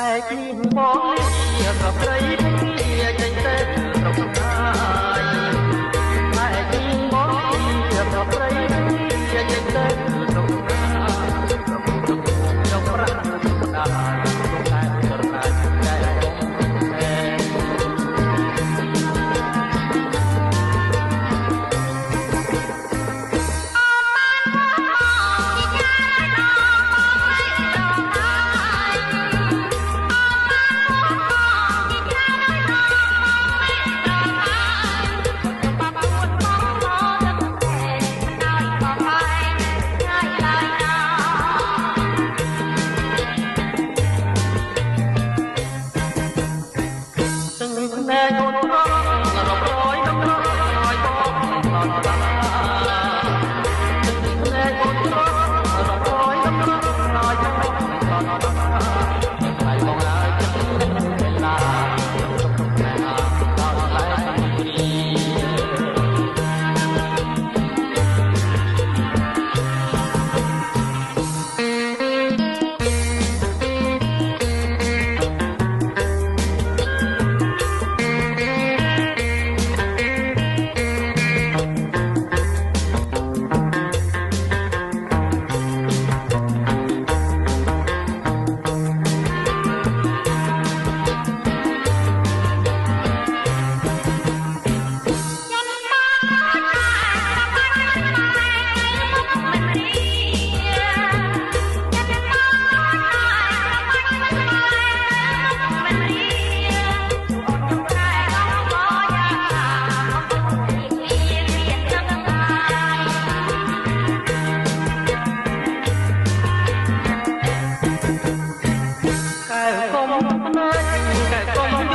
ឯគូបងនេះក៏ព្រៃគ្នាចេញទៅរកខាយឯគូបងនេះក៏ព្រៃគ្នាចេញទៅរកខាយចង់ប្រាក់ដាលោកតែរណាតែបងណែកូនរងរាប់រយnămរយបងដល់ដល់ណែកូនរងរាប់រយnămរយបងដល់ដល់ហើយបងហើយចិត្តវេលាណែដល់ហើយតាំងពីកែកុំភ្នែកកែកុំ